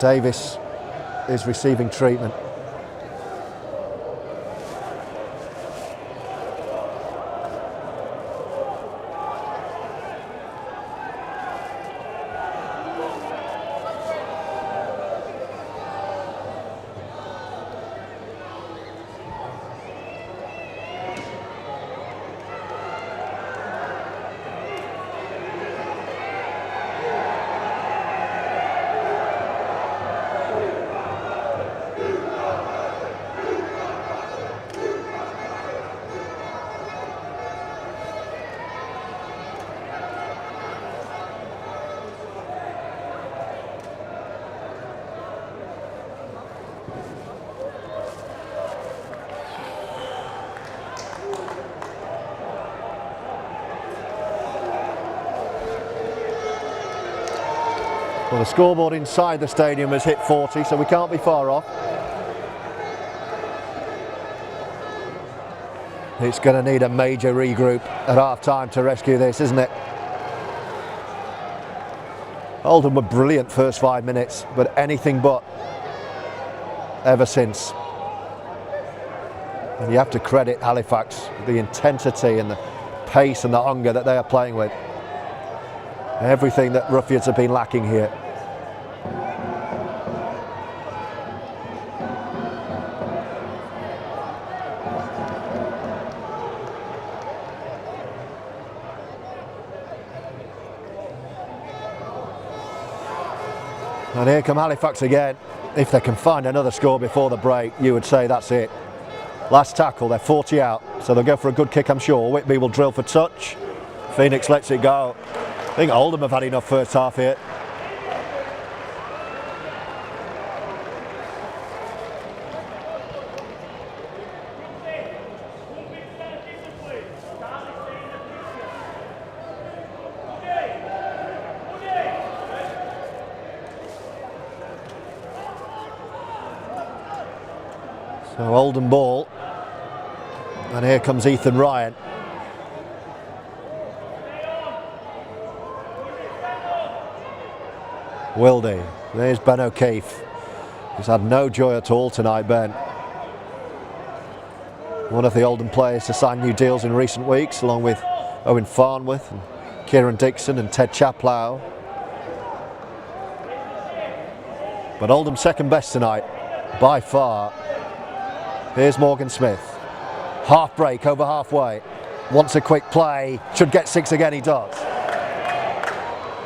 Davis is receiving treatment. Well, the scoreboard inside the stadium has hit 40, so we can't be far off. It's going to need a major regroup at half-time to rescue this, isn't it? Oldham were brilliant first 5 minutes, but anything but ever since. And you have to credit Halifax, the intensity and the pace and the hunger that they are playing with. Everything that Roughyeds have been lacking here. And here come Halifax again. If they can find another score before the break, you would say that's it. Last tackle, they're 40 out, so they'll go for a good kick, I'm sure. Whitby will drill for touch. Phoenix lets it go. I think Oldham have had enough first half here. So Oldham ball, and here comes Ethan Ryan. Wildy, there's Ben O'Keefe. He's had no joy at all tonight, Ben. One of the Oldham players to sign new deals in recent weeks, along with Owen Farnworth, and Kieran Dixon and Ted Chaplow. But Oldham second best tonight, by far. Here's Morgan Smith. Half break over halfway. Wants a quick play. Should get 6 again, he does.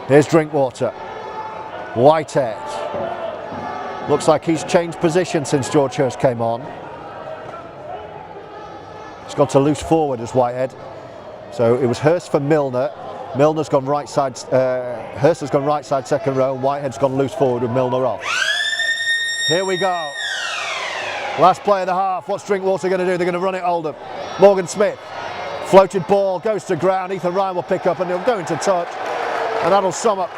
Here's Drinkwater. Whitehead. Looks like he's changed position since George Hurst came on. He's got to loose forward as Whitehead. So it was Hurst for Milner. Milner's gone right side. Hurst has gone right side second row. Whitehead's gone loose forward with Milner off. Here we go. Last play of the half. What's Drinkwater going to do? They're going to run it Oldham. Morgan Smith. Floated ball, goes to ground. Ethan Ryan will pick up and he'll go into touch. And that'll sum up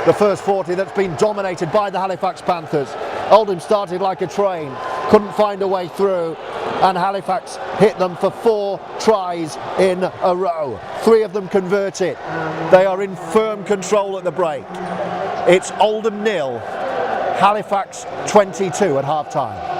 the first 40 that's been dominated by the Halifax Panthers. Oldham started like a train, couldn't find a way through, and Halifax hit them for 4 tries in a row. 3 of them converted. They are in firm control at the break. It's Oldham 0, Halifax 22 at half-time.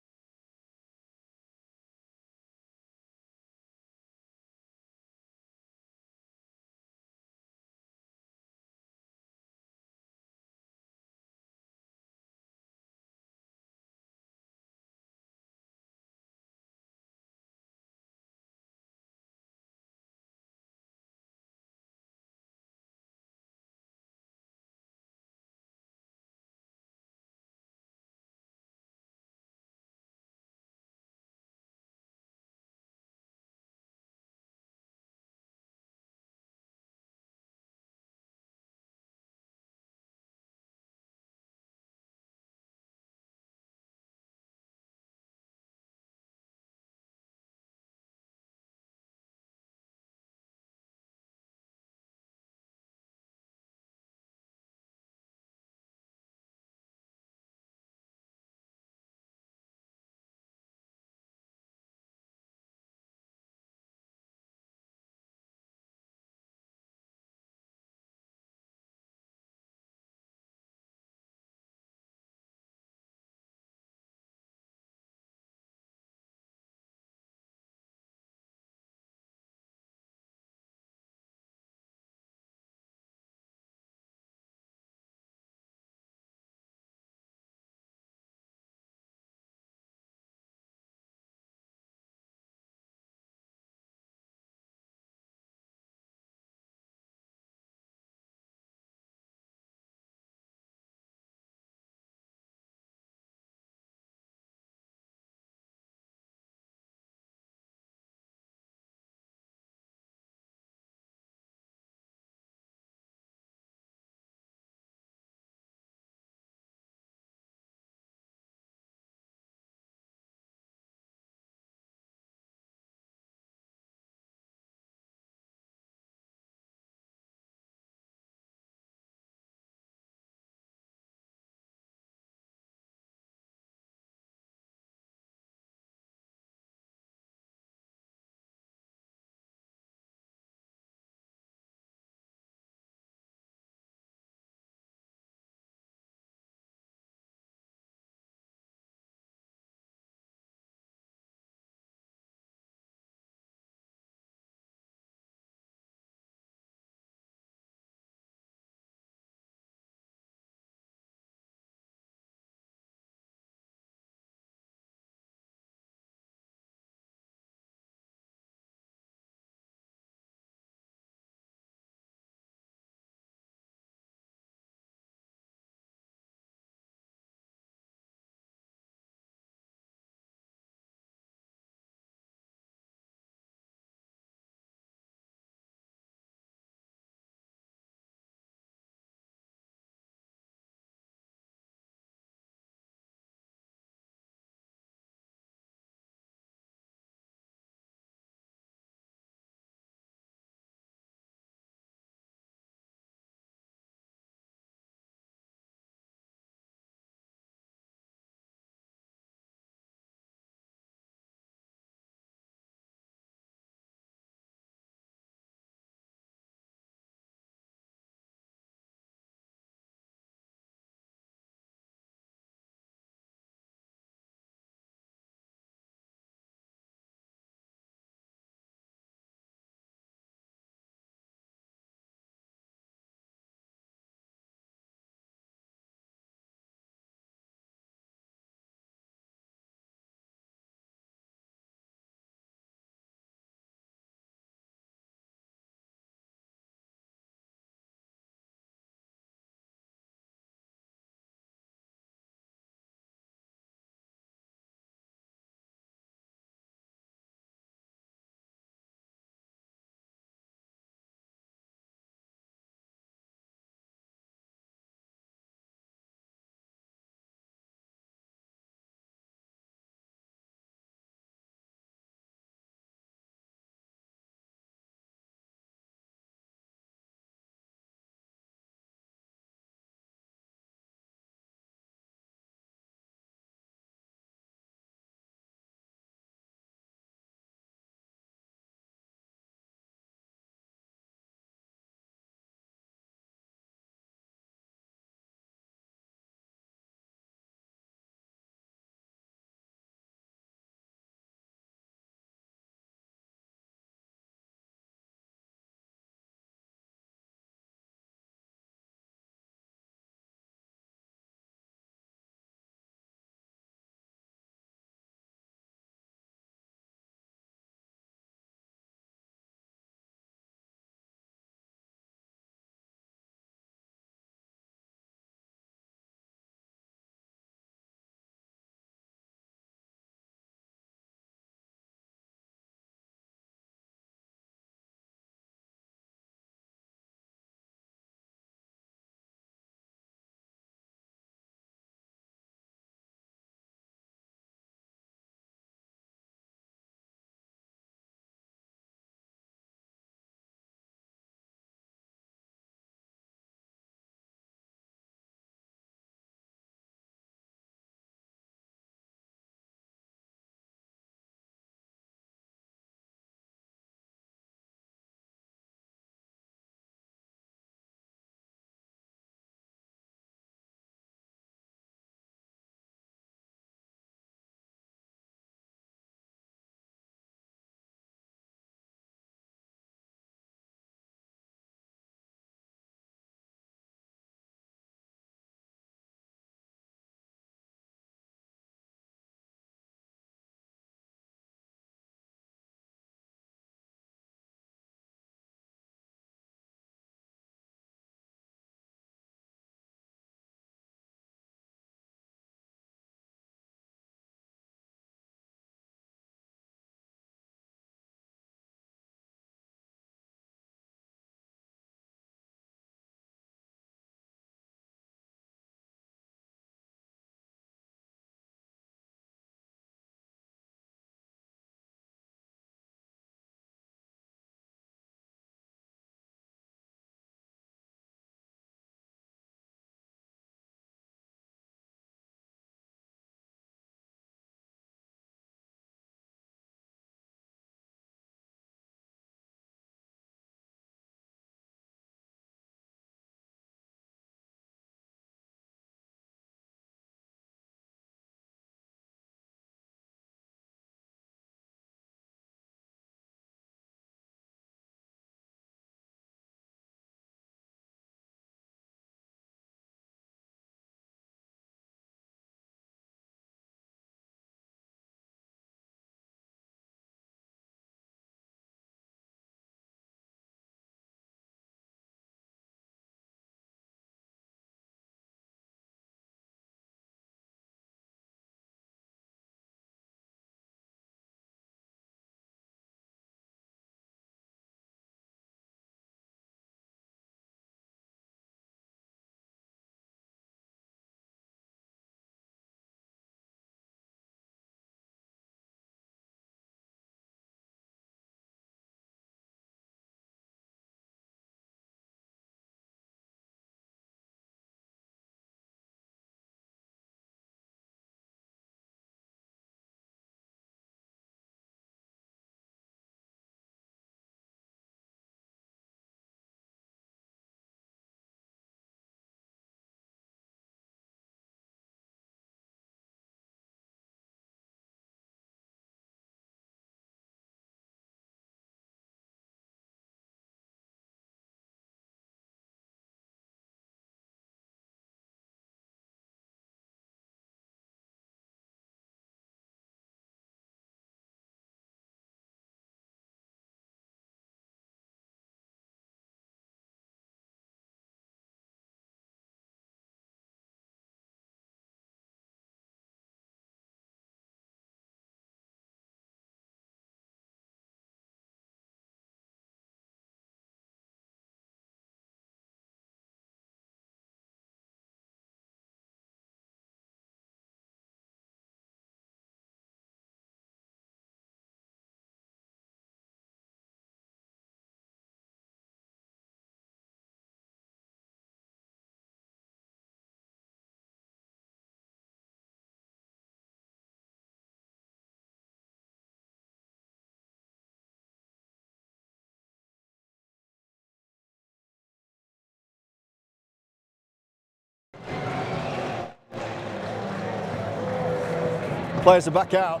Players are back out.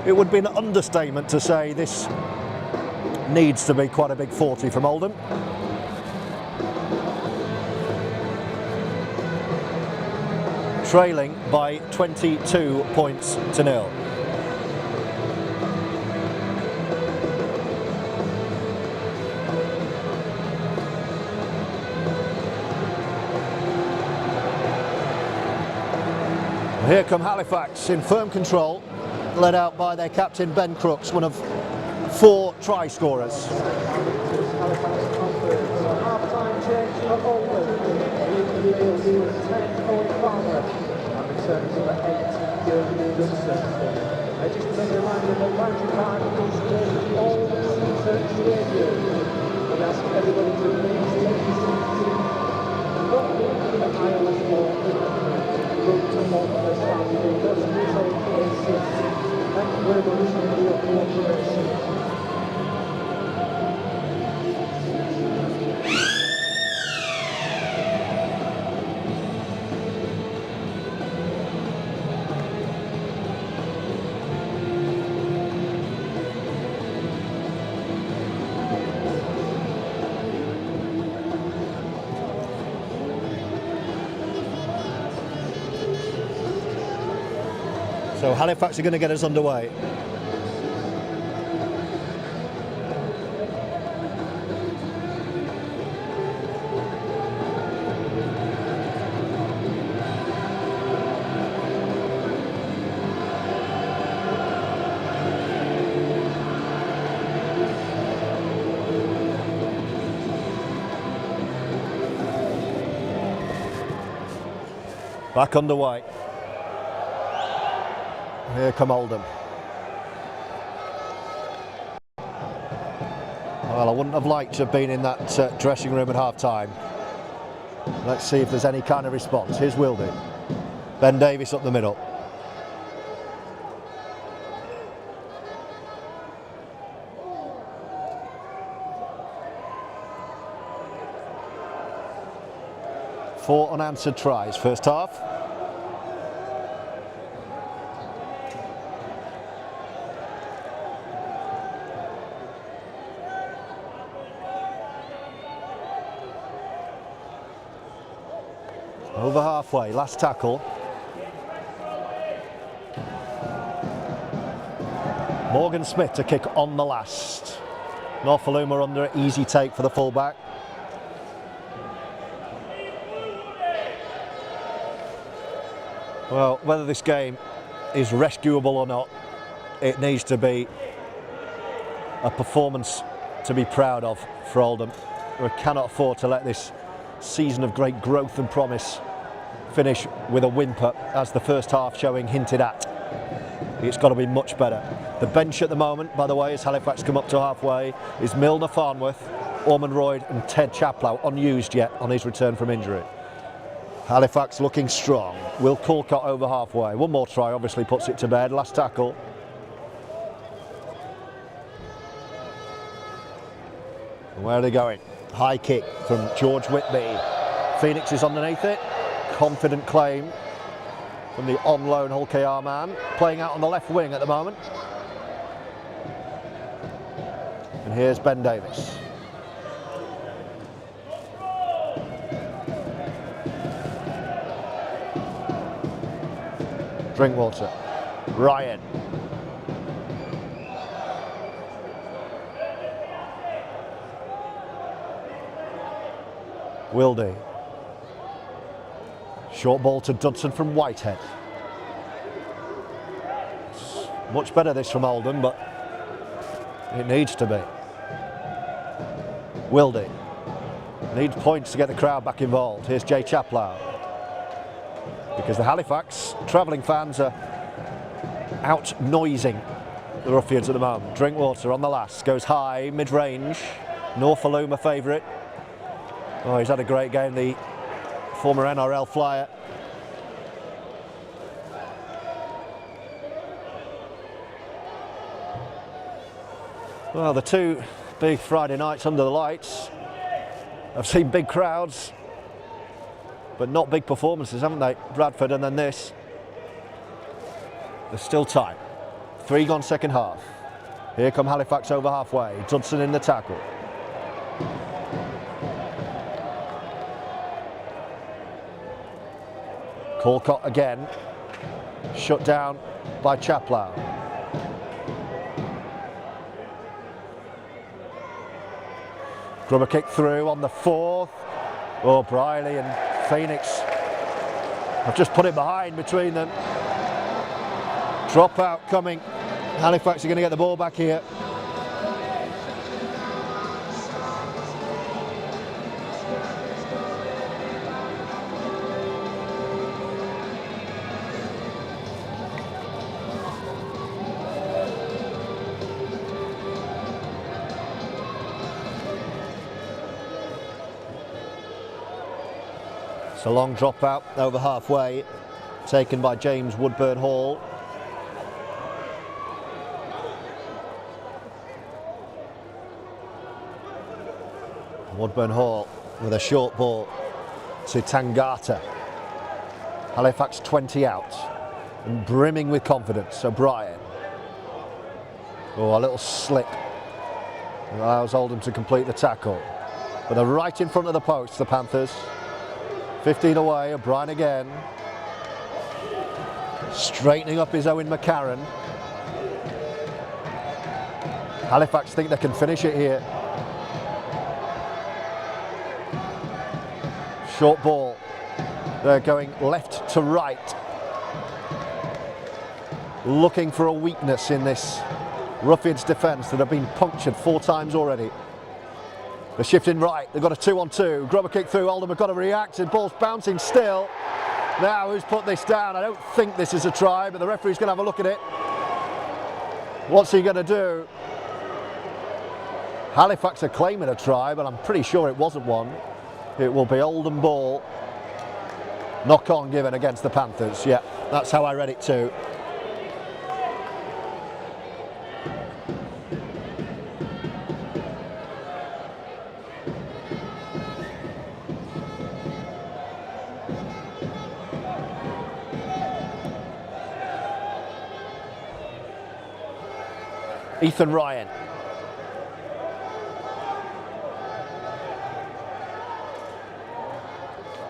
It would be an understatement to say this needs to be quite a big 40 from Oldham. Trailing by 22 points to 0. Here come Halifax in firm control, led out by their captain Ben Crooks, one of 4 try scorers. Half-time change for Oldham. And returns number 8, Jurgen Johnson. Just a reminder that Boundary Park is the all-season stadium. And ask everybody to please take your seats. Not the Irish ball. Good to hold the stand. Just take your seats. Thank you very much for your cooperation. So Halifax are going to get us underway. Back underway. Here come Oldham. Well, I wouldn't have liked to have been in that dressing room at half-time. Let's see if there's any kind of response. Here's Wildy. Ben Davies up the middle. Four unanswered tries first half. Over halfway, last tackle. Morgan Smith to kick on the last. Norfoluma under it, easy take for the fullback. Well, whether this game is rescuable or not, it needs to be a performance to be proud of for Oldham. We cannot afford to let this season of great growth and promise finish with a whimper, as the first half showing hinted at. It's got to be much better. The bench at the moment, by the way, as Halifax come up to halfway, is Milner, Farnworth, Ormond Royd and Ted Chaplow, unused yet on his return from injury. Halifax looking strong. Will Colcott over halfway. One more try obviously puts it to bed. Last tackle. And where are they going? High kick from George Whitby. Phoenix is underneath it. Confident claim from the on loan Hull KR man, playing out on the left wing at the moment. And here's Ben Davies. Drinkwater. Ryan. Wildy. Short ball to Dudson from Whitehead. Much better this from Oldham, but it needs to be. Wildy. Needs points to get the crowd back involved. Here's Jay Chaplow. Because the Halifax travelling fans are out noising the Roughyeds at the moment. Drinkwater on the last, goes high, mid-range. Norfoluma favourite. Oh, he's had a great game, the former NRL flyer. Well, the two big Friday nights under the lights, I've seen big crowds, but not big performances, haven't they? Bradford and then this. There's still time. 3 gone second half. Here come Halifax over halfway. Judson in the tackle. Colcott again. Shut down by Chaplow. Grubber kick through on the 4th. Oh, Briley and Phoenix have just put it behind between them. Drop out coming. Halifax are going to get the ball back here. It's a long drop out over halfway, taken by James Woodburn Hall. Woodburn Hall with a short ball to Tangata. Halifax 20 out and brimming with confidence. O'Brien. Oh, a little slip. Allows Oldham to complete the tackle. But they're right in front of the post, the Panthers. 15 away, O'Brien again. Straightening up his Owen McCarron. Halifax think they can finish it here. Short ball. They're going left to right. Looking for a weakness in this Roughyeds defence that have been punctured 4 times already. They're shifting right. They've got a 2-on-2. Grubber kick through. Oldham have got to react. The ball's bouncing still. Now, who's put this down? I don't think this is a try, but the referee's going to have a look at it. What's he going to do? Halifax are claiming a try, but I'm pretty sure it wasn't one. It will be Oldham ball. Knock on given against the Panthers. Yeah, that's how I read it too. Ethan Ryan.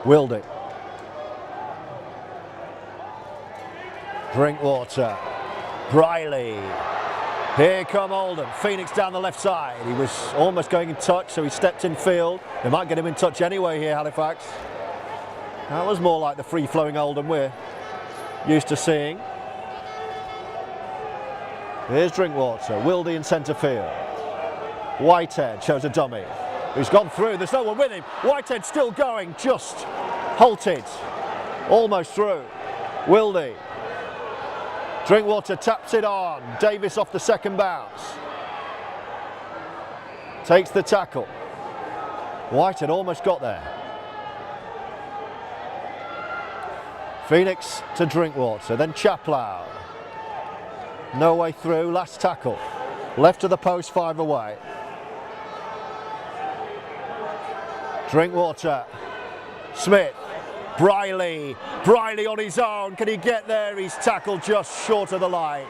Wildy. Drinkwater. Briley. Here come Oldham. Phoenix down the left side. He was almost going in touch, so he stepped in field. They might get him in touch anyway here, Halifax. That was more like the free-flowing Oldham we're used to seeing. Here's Drinkwater. Wildy in centre field. Whitehead shows a dummy. He's gone through. There's no one with him. Whitehead still going. Just halted. Almost through. Wildy. Drinkwater taps it on. Davis off the second bounce. Takes the tackle. Whitehead almost got there. Phoenix to Drinkwater. Then Chaplow. No way through. Last tackle. Left of the post, 5 away. Drinkwater. Smith. Briley. Briley on his own. Can he get there? He's tackled just short of the line.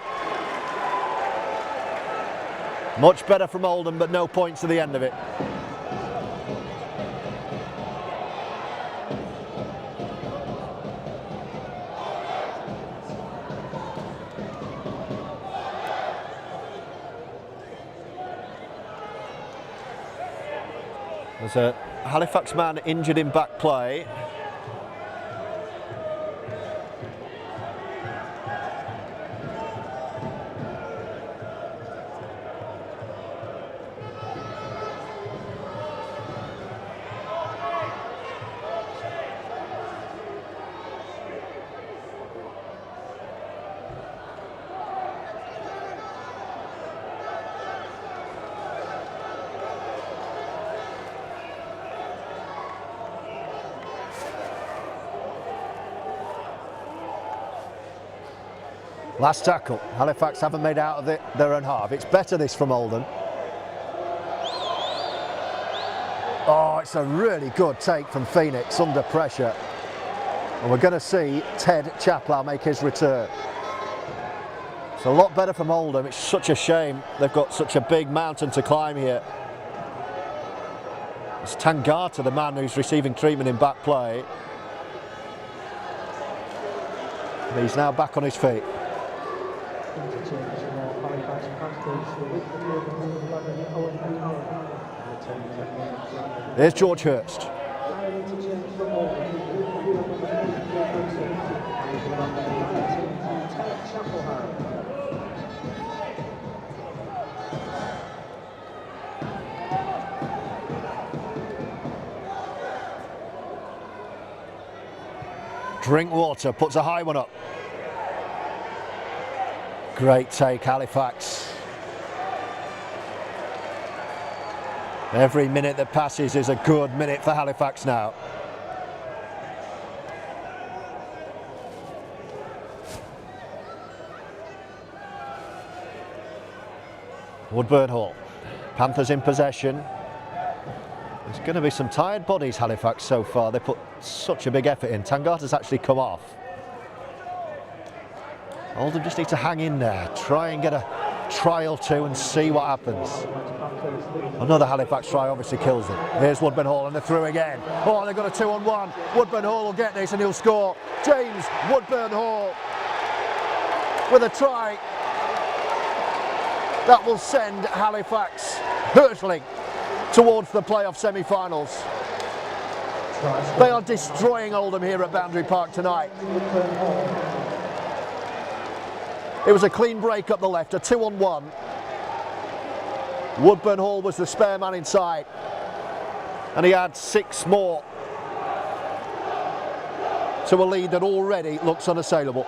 Much better from Oldham, but no points at the end of it. There's a Halifax man injured in back play. Last tackle. Halifax haven't made out of it their own half. It's better this from Oldham. Oh, it's a really good take from Phoenix under pressure. And we're going to see Ted Chaplow make his return. It's a lot better from Oldham. It's such a shame they've got such a big mountain to climb here. It's Tangata, the man who's receiving treatment in back play. And he's now back on his feet. Here's George Hurst. Drinkwater puts a high one up. Great take, Halifax. Every minute that passes is a good minute for Halifax now. Woodburn Hall. Panthers in possession. There's going to be some tired bodies, Halifax, so far. They put such a big effort in. Tangata's actually come off. Oldham just need to hang in there, try and get a try or two and see what happens. Another Halifax try obviously kills them. Here's Woodburn Hall and they're through again. Oh, they've got a 2-on-1. Woodburn Hall will get this and he'll score. James Woodburn Hall with a try that will send Halifax hurtling towards the playoff semi-finals. They are destroying Oldham here at Boundary Park tonight. It was a clean break up the left, a 2-on-1. Woodburn Hall was the spare man inside, and he had 6 more to a lead that already looks unassailable.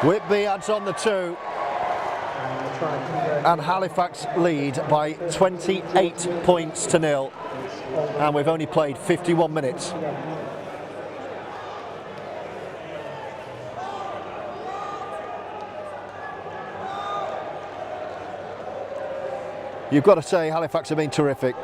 Whitby adds on the 2, and Halifax lead by 28 points to 0, and we've only played 51 minutes. You've got to say Halifax have been terrific.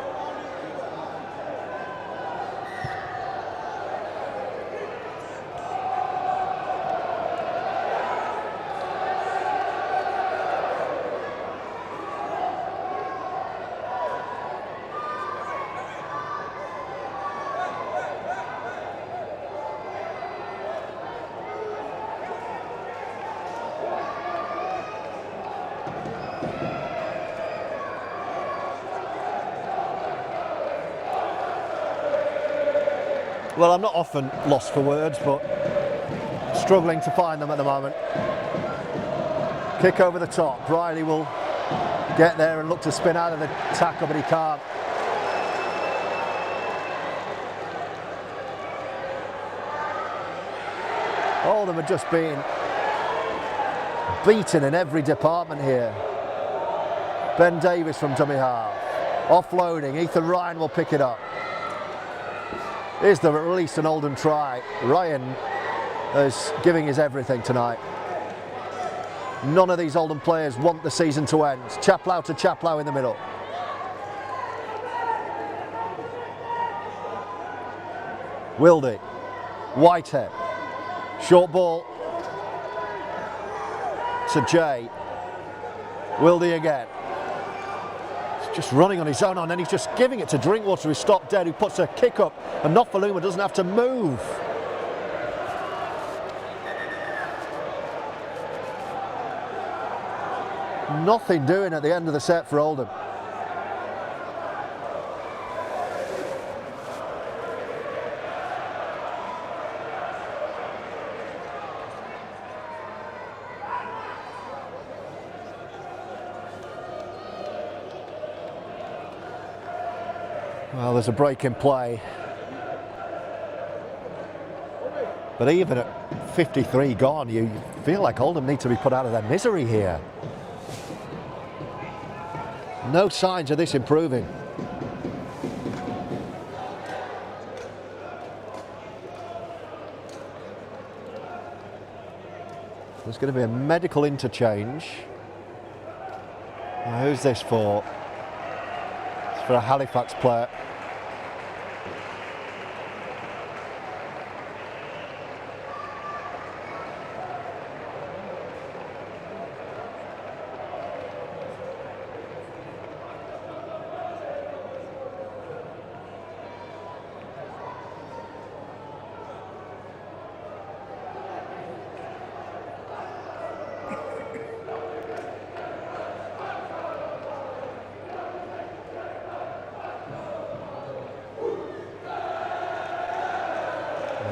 Well, I'm not often lost for words, but struggling to find them at the moment. Kick over the top. Riley will get there and look to spin out of the tackle, but he can't. Oldham have just been beaten in every department here. Ben Davis from dummy half. Offloading. Ethan Ryan will pick it up. Here's the release and Oldham try. Ryan is giving his everything tonight. None of these Oldham players want the season to end. Chaplow to Chaplow in the middle. Wildy, Whitehead, short ball to Jay. Wildy again. just running on his own, and then he's just giving it to Drinkwater, who stopped dead, who puts a kick up, and Nofaluma doesn't have to move. Nothing doing at the end of the set for Oldham. Well, there's a break in play. But even at 53 gone, you feel like Oldham need to be put out of their misery here. No signs of this improving. There's going to be a medical interchange. Now, who's this for? It's for a Halifax player.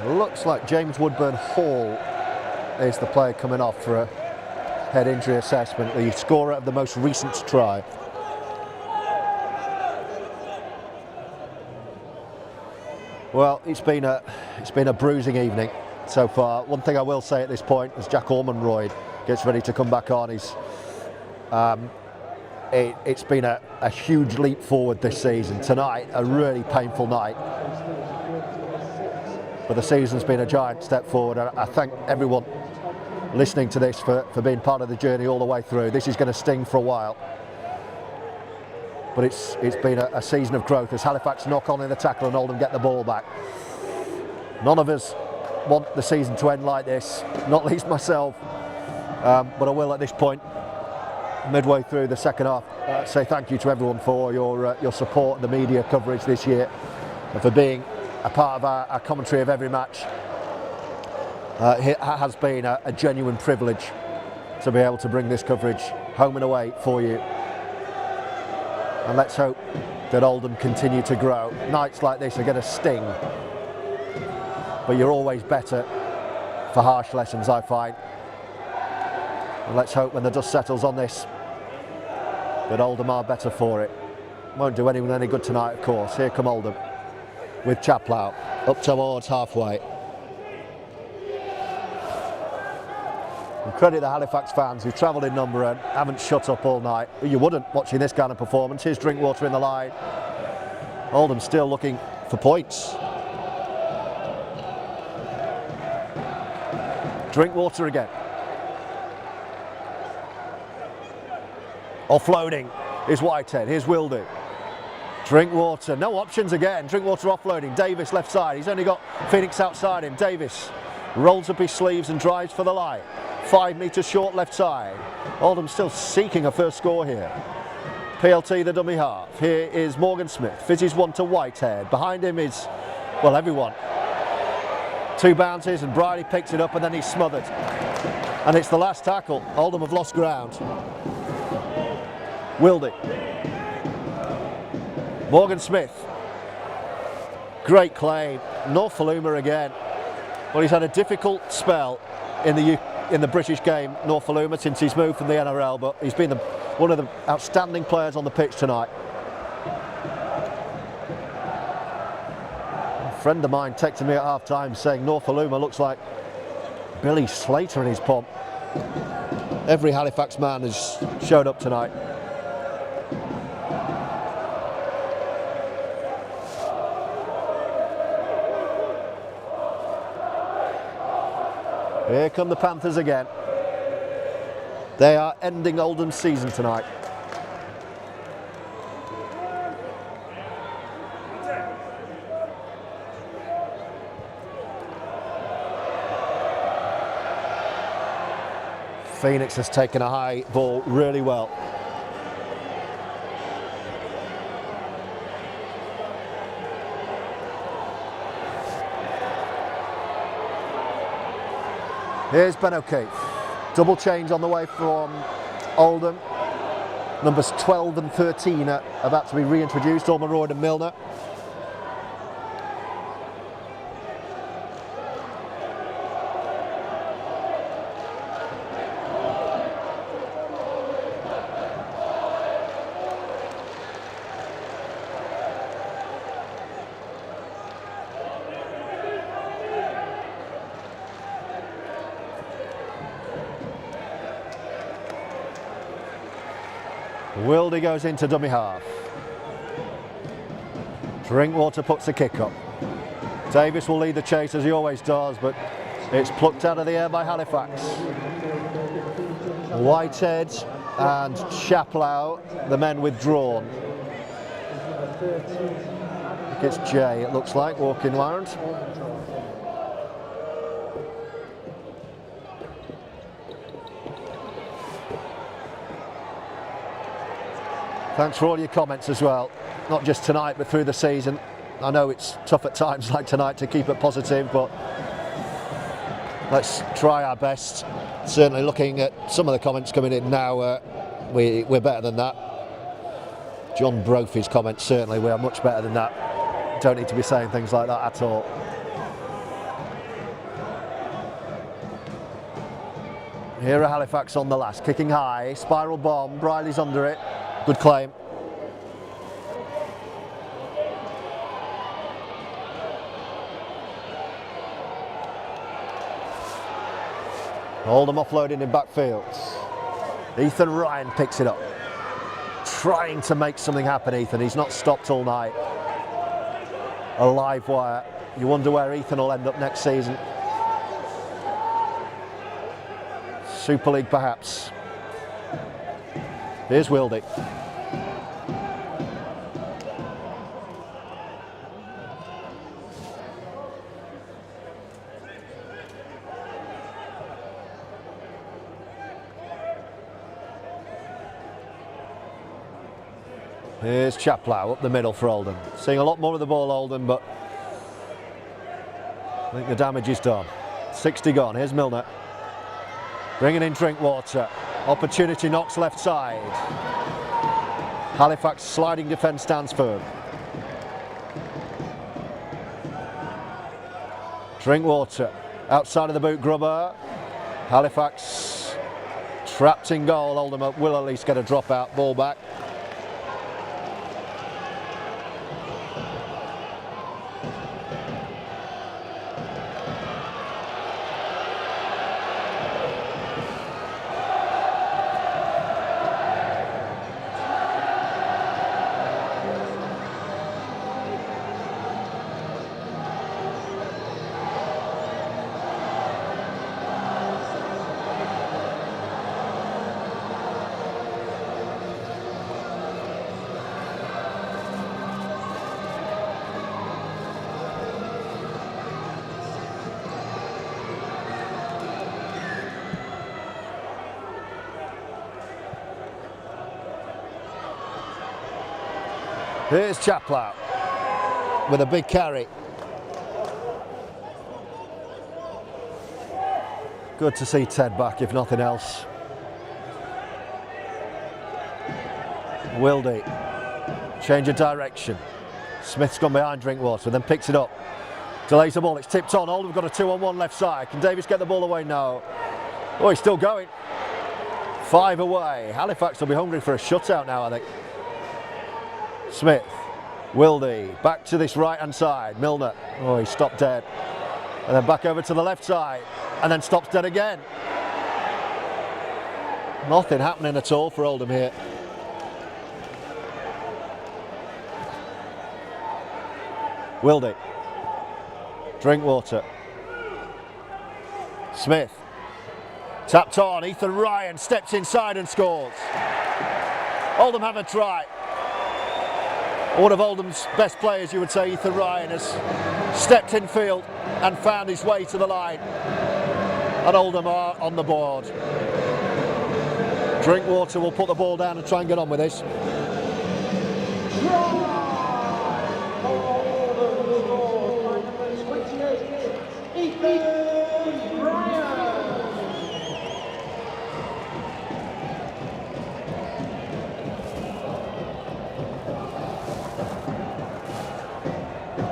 Looks like James Woodburn Hall is the player coming off for a head injury assessment, the scorer of the most recent try. Well, it's been a bruising evening so far. One thing I will say at this point, as Jack Ormonroyd gets ready to come back on, is it's been a huge leap forward this season. Tonight, a really painful night. But the season's been a giant step forward, and I thank everyone listening to this for being part of the journey all the way through. This is going to sting for a while, but it's been a season of growth as Halifax knock on in the tackle and Oldham get the ball back. None of us want the season to end like this, not least myself, but I will at this point, midway through the second half, say thank you to everyone for your support and the media coverage this year, and for being a part of our commentary of every match. It has been a genuine privilege to be able to bring this coverage home and away for you. And let's hope that Oldham continue to grow. Nights like this are going to sting, but you're always better for harsh lessons, I find. And let's hope when the dust settles on this that Oldham are better for it. Won't do anyone any good tonight, of course. Here come Oldham with Chaplow up towards halfway. And credit the Halifax fans who've travelled in number and haven't shut up all night. You wouldn't watching this kind of performance. Here's Drinkwater in the line. Oldham still looking for points. Drinkwater again. Offloading is Whitehead. Here's Wildy. Drinkwater, no options again. Drinkwater offloading. Davis left side. He's only got Phoenix outside him. Davis rolls up his sleeves and drives for the line. 5 metres short left side. Oldham still seeking a first score here. PLT the dummy half. Here is Morgan Smith. Fizzes one to Whitehead. Behind him is, well, everyone. 2 bounces and Briley picks it up and then he's smothered. And it's the last tackle. Oldham have lost ground. Wildy. Morgan Smith, great claim. Nofaluma again. Well, he's had a difficult spell in the British game, Nofaluma, since he's moved from the NRL, but he's been one of the outstanding players on the pitch tonight. A friend of mine texted me at half time saying Nofaluma looks like Billy Slater in his pomp. Every Halifax man has showed up tonight. Here come the Panthers again. They are ending Oldham's season tonight. Phoenix has taken a high ball really well. Here's Ben O'Keefe. Double change on the way from Oldham. Numbers 12 and 13 are about to be reintroduced, Ormerod and Milner. Wildy goes into dummy half. Drinkwater puts the kick up. Davis will lead the chase as he always does, but it's plucked out of the air by Halifax. Whitehead and Chaplow, the men withdrawn. I think it's Jay, it looks like, walking round. Thanks for all your comments as well, not just tonight but through the season. I know it's tough at times like tonight to keep it positive, but let's try our best. Certainly looking at some of the comments coming in now, we're better than that. John Brophy's comments, certainly we are much better than that. Don't need to be saying things like that at all. Here are Halifax on the last, kicking high, spiral bomb, Riley's under it. Good claim. Oldham offloading in backfield. Ethan Ryan picks it up. Trying to make something happen, Ethan. He's not stopped all night. A live wire. You wonder where Ethan will end up next season. Super League perhaps. Here's Wildy. Here's Chaplow up the middle for Oldham. Seeing a lot more of the ball, Oldham, but I think the damage is done. 60 gone. Here's Milner. Bringing in Drinkwater. Opportunity knocks left side. Halifax sliding defence stands firm. Drinkwater outside of the boot grubber. Halifax trapped in goal. Oldham will at least get a dropout ball back. Here's Chaplow with a big carry. Good to see Ted back, if nothing else. Wildy, change of direction. Smith's gone behind Drinkwater, then picks it up. Delays the ball, it's tipped on. Oldham got a 2-on-1 left side. Can Davis get the ball away? No. Oh, he's still going. 5 away. Halifax will be hungry for a shutout now, I think. Smith, Wildy, back to this right-hand side. Milner, oh, he stopped dead. And then back over to the left side, and then stops dead again. Nothing happening at all for Oldham here. Wildy, Drinkwater, Smith, tapped on. Ethan Ryan steps inside and scores. Oldham have a try. One of Oldham's best players, you would say, Ethan Ryan, has stepped in field and found his way to the line. And Oldham are on the board. Drinkwater will put the ball down and try and get on with this.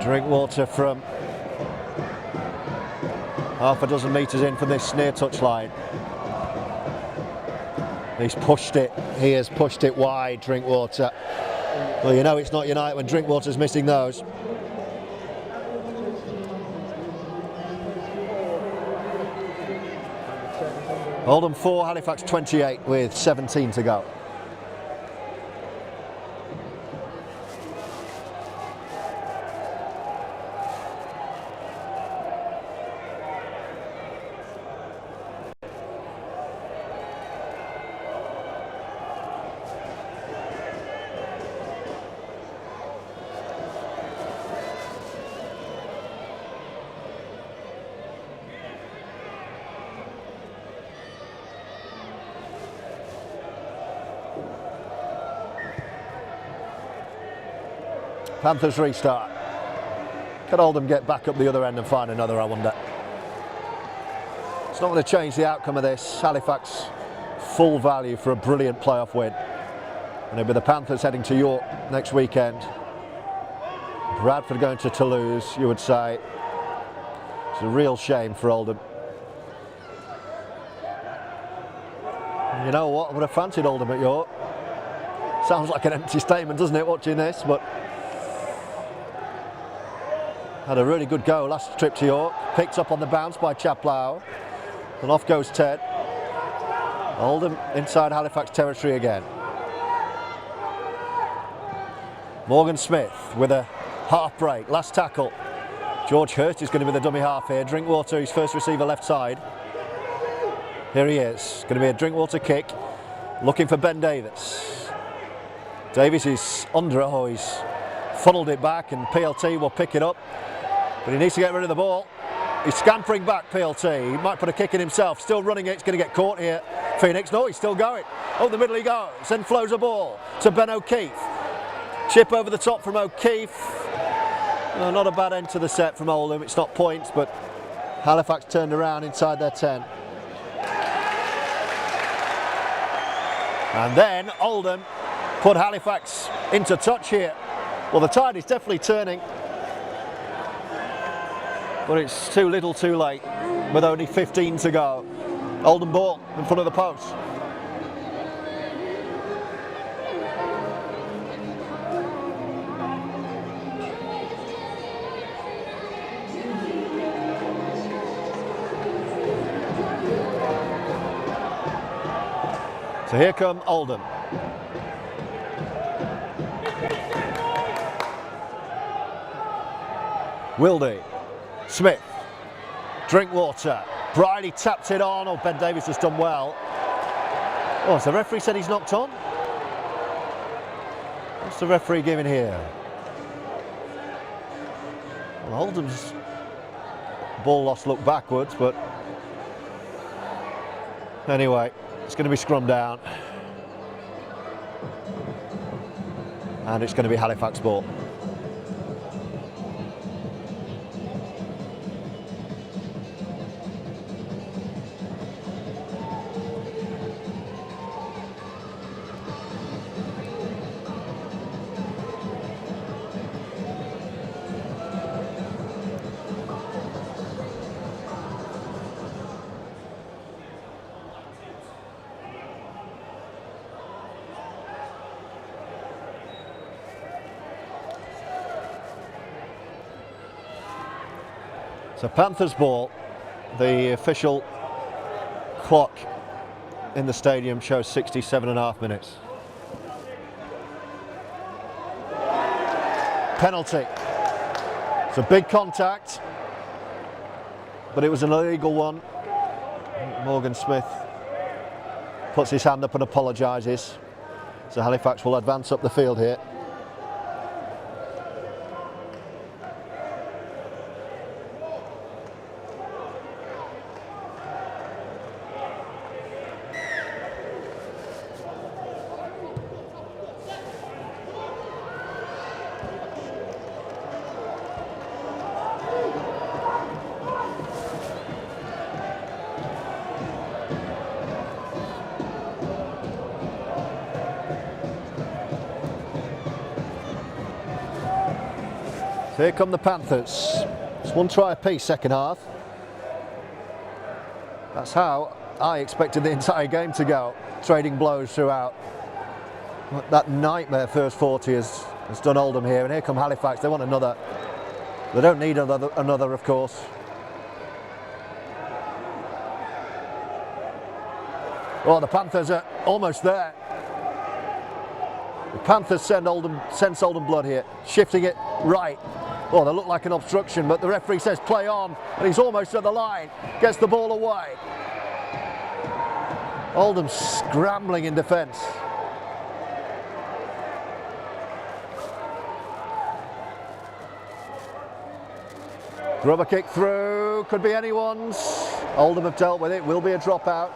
Drinkwater from half a dozen metres in from this near touchline. He's pushed it. He has pushed it wide, Drinkwater. Well, you know it's not United when Drinkwater's missing those. Oldham 4, Halifax 28 with 17 to go. Panthers restart. Can Oldham get back up the other end and find another, I wonder? It's not going to change the outcome of this. Halifax full value for a brilliant playoff win. And it'll be the Panthers heading to York next weekend. Bradford going to Toulouse, you would say. It's a real shame for Oldham. You know what? I would have fancied Oldham at York. Sounds like an empty statement, doesn't it, watching this? But had a really good go last trip to York. Picked up on the bounce by Chaplow. And off goes Ted. Oldham inside Halifax territory again. Morgan Smith with a half break. Last tackle. George Hurt is going to be the dummy half here. Drinkwater, his first receiver left side. Here he is. Going to be a Drinkwater kick. Looking for Ben Davis. Davis is under it. Oh, he's funneled it back and PLT will pick it up. But he needs to get rid of the ball. He's scampering back, PLT. He might put a kick in himself. Still running it. It's going to get caught here. Phoenix. No, he's still going. Oh, the middle he goes. Then flows a ball to Ben O'Keefe. Chip over the top from O'Keefe. No, not a bad end to the set from Oldham. It's not points, but Halifax turned around inside their 10. And then Oldham put Halifax into touch here. Well, the tide is definitely turning. But it's too little too late with only 15 to go. Oldham ball in front of the post. So here come Oldham. Wildy. Smith, Drinkwater, Briley tapped it on. Oh, Ben Davis has done well. Oh, has the referee said he's knocked on? What's the referee giving here? Well, Oldham's ball loss looked backwards, but anyway, it's going to be scrum down. And it's going to be Halifax ball. So Panthers ball. The official clock in the stadium shows 67.5 minutes. Penalty. It's a big contact, but it was an illegal one. Morgan Smith puts his hand up and apologises. So Halifax will advance up the field here. So here come the Panthers. It's one try apiece second half. That's how I expected the entire game to go. Trading blows throughout. That nightmare first 40 has done Oldham here, and here come Halifax. They want another. They don't need another, of course. Oh, the Panthers are almost there. The Panthers sense Oldham blood here, shifting it right. Oh, they look like an obstruction, but the referee says play on, and he's almost at the line. Gets the ball away. Oldham scrambling in defence. Rubber kick through, could be anyone's. Oldham have dealt with it, will be a dropout.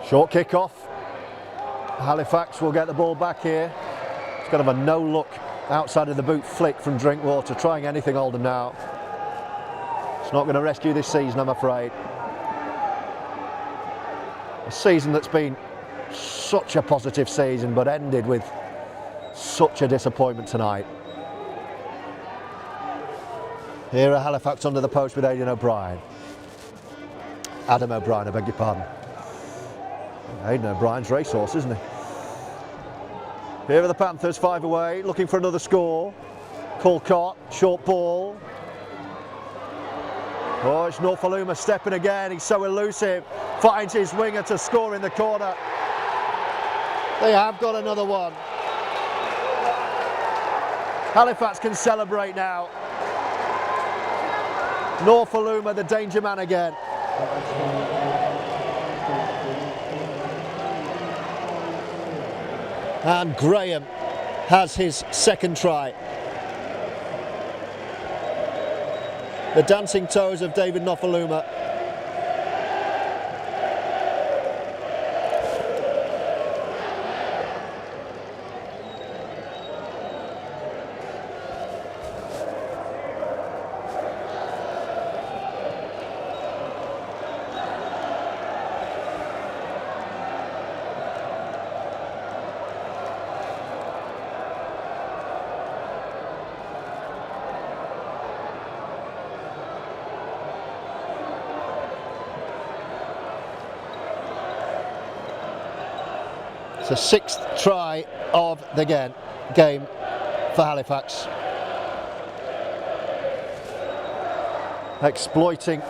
Short kick off. Halifax will get the ball back here. It's kind of a no-look outside of the boot flick from Drinkwater, trying anything Oldham now. It's not going to rescue this season, I'm afraid. A season that's been such a positive season, but ended with such a disappointment tonight. Here are Halifax under the post with Adam O'Brien, I beg your pardon. Aidan O'Brien's racehorse, isn't he? Here are the Panthers, 5 away, looking for another score. Colcott, short ball. Oh, it's Norfoluma stepping again. He's so elusive. Finds his winger to score in the corner. They have got another one. Halifax can celebrate now. Norfoluma, the danger man again. And Graham has his second try. The dancing toes of David Norfoluma. The 6th try of the game for Halifax. Exploiting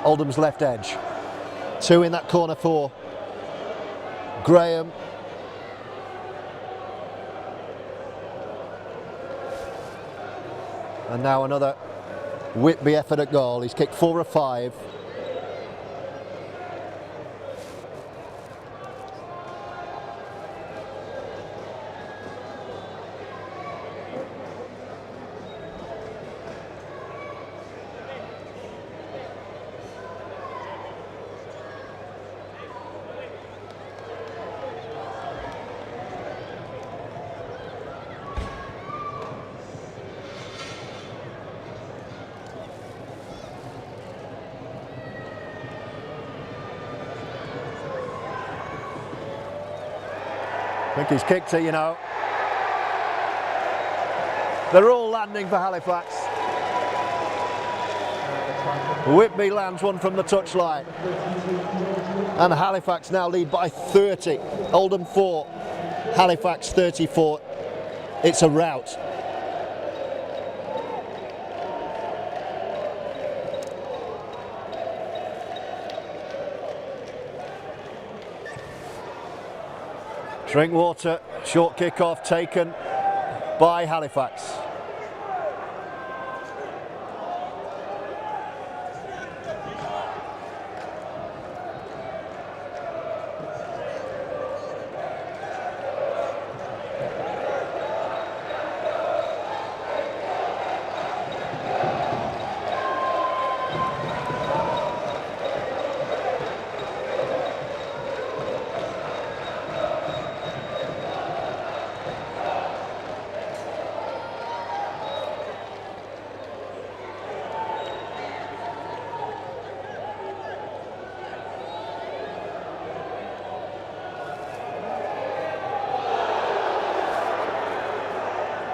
Oldham's left edge. 2 in that corner for Graham. And now another Whitby effort at goal. He's kicked 4 of 5. I think he's kicked it, you know. They're all landing for Halifax. Whitby lands one from the touchline. And Halifax now lead by 30. Oldham 4, Halifax 34. It's a rout. Drinkwater, short kick-off taken by Halifax.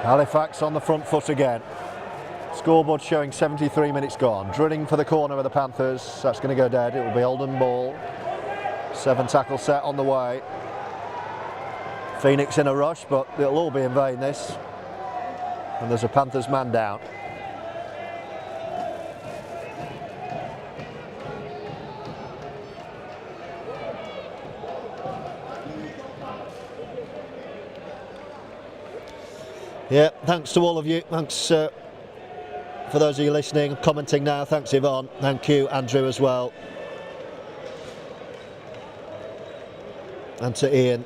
Halifax on the front foot again. Scoreboard showing 73 minutes gone. Drilling for the corner of the Panthers. That's going to go dead. It will be Oldham ball. 7 tackle set on the way. Phoenix in a rush, but it'll all be in vain this. And there's a Panthers man down. Yeah, thanks to all of you. Thanks for those of you listening, commenting now. Thanks Yvonne. Thank you, Andrew, as well. And to Ian.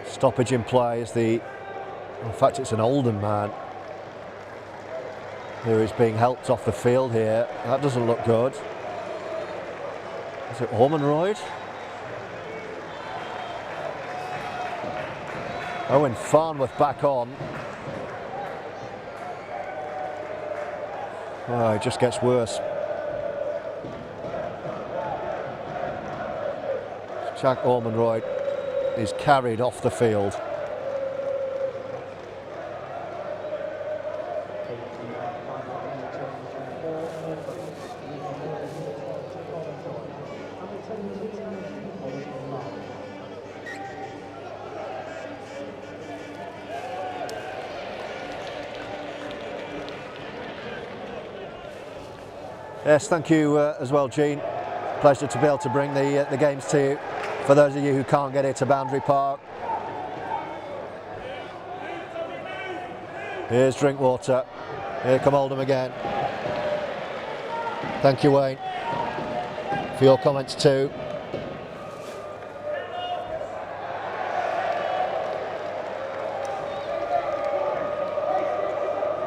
Stoppage in play as in fact it's an Oldham man who is being helped off the field here. That doesn't look good. Is it Ormonroyd? Owen Farnworth back on. Oh, it just gets worse. Jack Ormonroyd is carried off the field. Yes, thank you as well, Gene. Pleasure to be able to bring the games to you. For those of you who can't get here to Boundary Park. Here's Drinkwater. Here come Oldham again. Thank you, Wayne, for your comments too.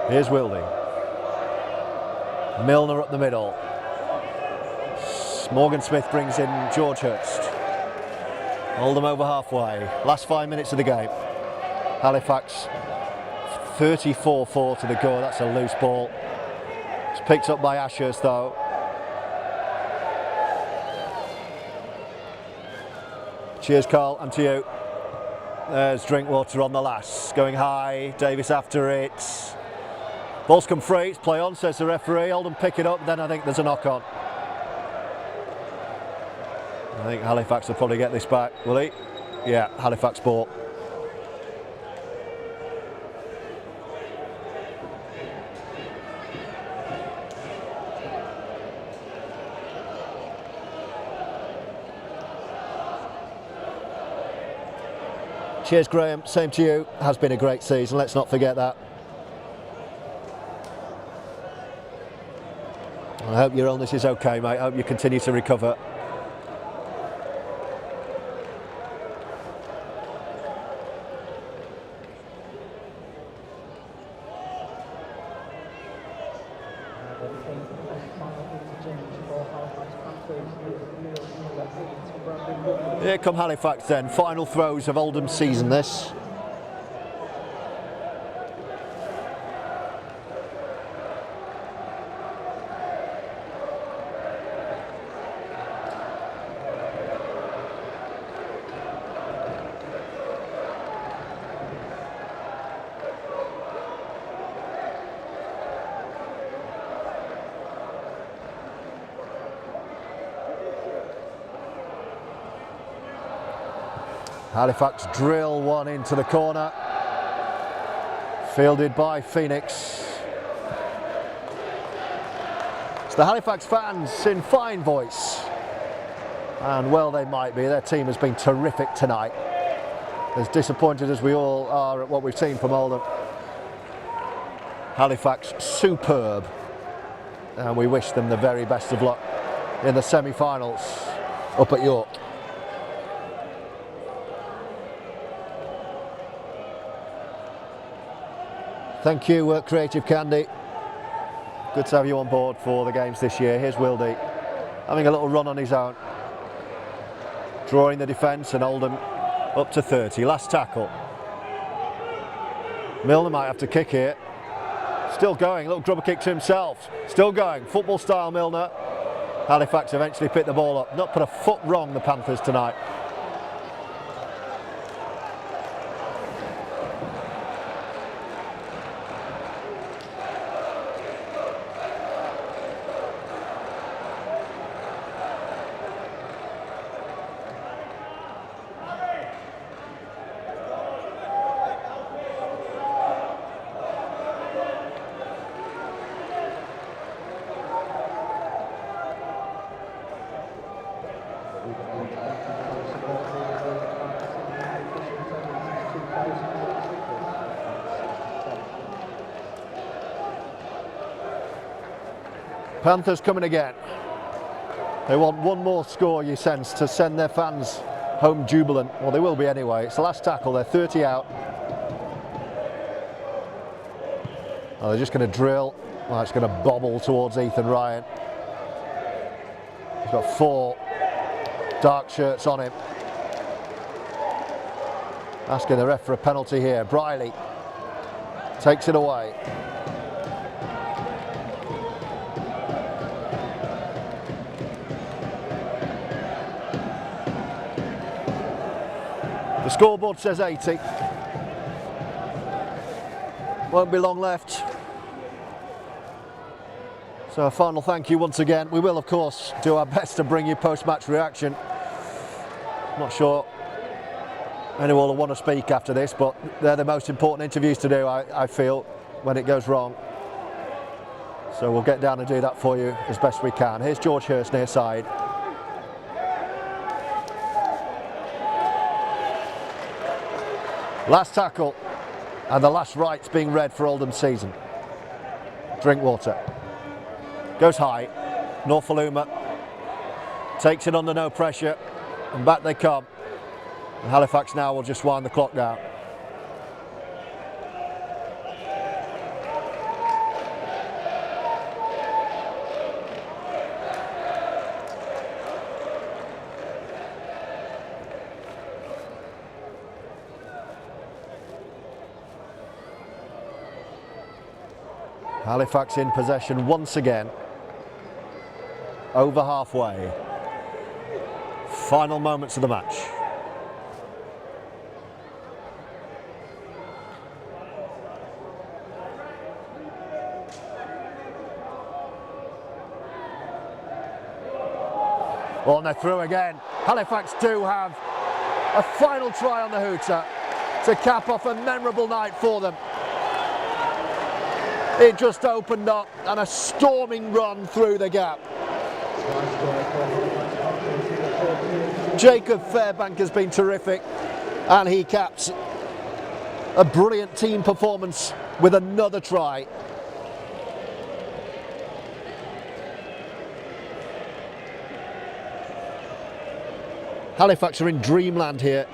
Here's Wilding. Milner up the middle. Morgan Smith brings in George Hurst. Oldham over halfway. Last 5 minutes of the game. Halifax 34-4 to the goal. That's a loose ball. It's picked up by Ashurst though. Cheers, Carl, and to you. There's Drinkwater on the last. Going high. Davis after it. Ball's come free. It's play on, says the referee. Oldham pick it up. Then I think there's a knock on. I think Halifax will probably get this back, will he? Yeah, Halifax ball. Cheers, Graham. Same to you. Has been a great season. Let's not forget that. I hope your illness is okay, mate. I hope you continue to recover. Here come Halifax then. Final throws of Oldham's season this. Halifax drill one into the corner. Fielded by Phoenix. It's the Halifax fans in fine voice. And well they might be. Their team has been terrific tonight. As disappointed as we all are at what we've seen from Oldham. Halifax superb. And we wish them the very best of luck in the semi-finals up at York. Thank you, Creative Candy. Good to have you on board for the games this year. Here's Wildy, having a little run on his own. Drawing the defence, and Oldham up to 30. Last tackle. Milner might have to kick here. Still going, little grubber kick to himself. Still going, football style Milner. Halifax eventually picked the ball up. Not put a foot wrong, the Panthers, tonight. Panthers coming again. They want one more score, you sense, to send their fans home jubilant. Well, they will be anyway. It's the last tackle. They're 30 out. Oh, they're just going to drill. Oh, it's going to bobble towards Ethan Ryan. He's got 4 dark shirts on him. Asking the ref for a penalty here. Riley takes it away. The scoreboard says 80. Won't be long left. So a final thank you once again. We will, of course, do our best to bring you post-match reaction. Not sure anyone will want to speak after this, but they're the most important interviews to do, I feel, when it goes wrong. So we'll get down and do that for you as best we can. Here's George Hurst near side. Last tackle, and the last rites being read for Oldham's season. Drinkwater goes high. Norfoluma takes it under no pressure, and back they come. And Halifax now will just wind the clock down. Halifax in possession once again, over halfway. Final moments of the match. Oh, and they're through again. Halifax do have a final try on the hooter to cap off a memorable night for them. It just opened up and a storming run through the gap. Jacob Fairbank has been terrific, and he caps a brilliant team performance with another try. Halifax are in dreamland here.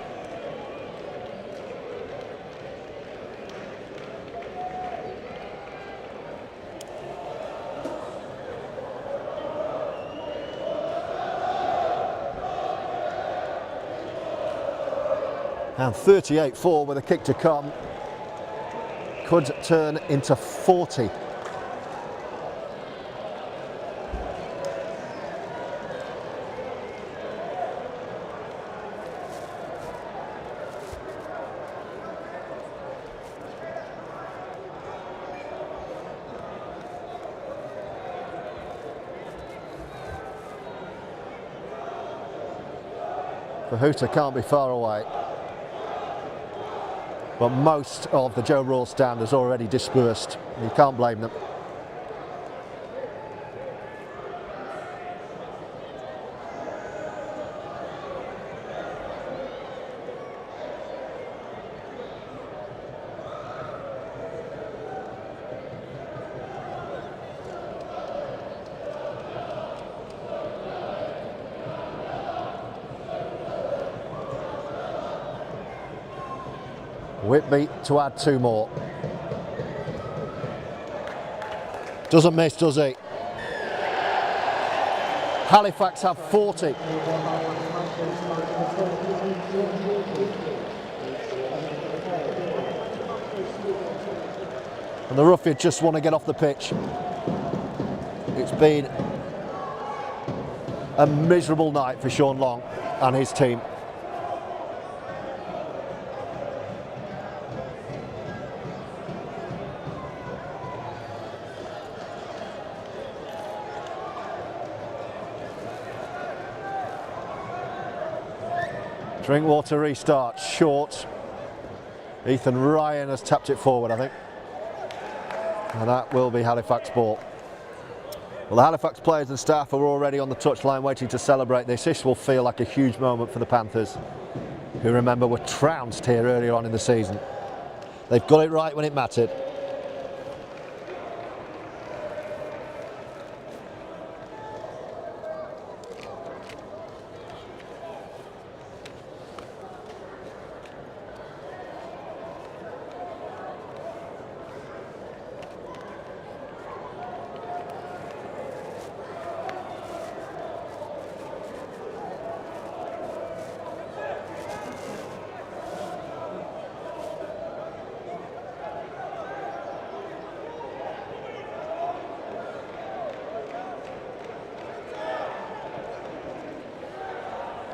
And 38-4 with a kick to come. Could turn into 40. The hooter can't be far away. But most of the Joe Royal stand has already dispersed. You can't blame them. Whitby to add 2 more. Doesn't miss, does he? Halifax have 40. And the Roughyeds just want to get off the pitch. It's been a miserable night for Sean Long and his team. Drinkwater restart, short. Ethan Ryan has tapped it forward, I think. And that will be Halifax ball. Well, the Halifax players and staff are already on the touchline waiting to celebrate this. This will feel like a huge moment for the Panthers, who, remember, were trounced here earlier on in the season. They've got it right when it mattered.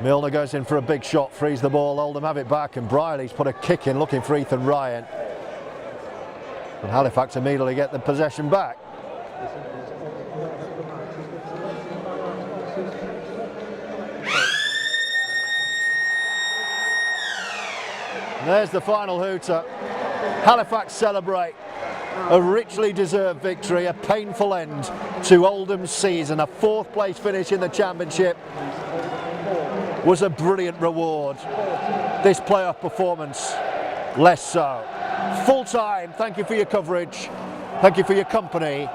Milner goes in for a big shot, frees the ball, Oldham have it back, and Briley's put a kick in looking for Ethan Ryan. And Halifax immediately get the possession back. And there's the final hooter. Halifax celebrate a richly deserved victory, a painful end to Oldham's season. A 4th place finish in the championship was a brilliant reward. This playoff performance, less so. Full time, thank you for your coverage. Thank you for your company.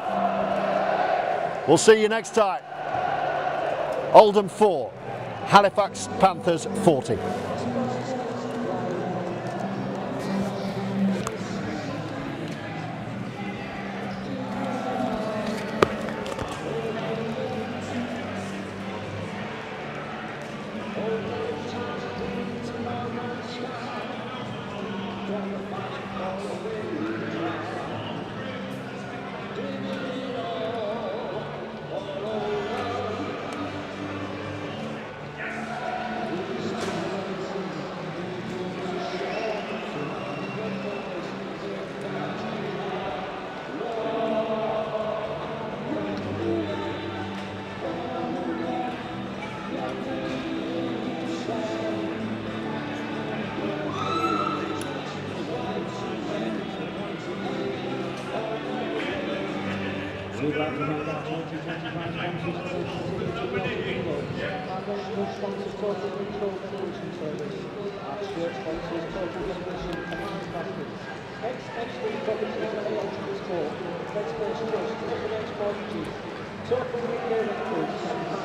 We'll see you next time. Oldham 4, Halifax Panthers 40. We'd like to thank our 2025 sponsors for their continued support. Our local sponsors, Total Control Demolition Service. Our shirt sponsors, Total Demolition Command Baskets. Excellent properties and electrical sport. Let's go to us, Total Export Total Retail Foods.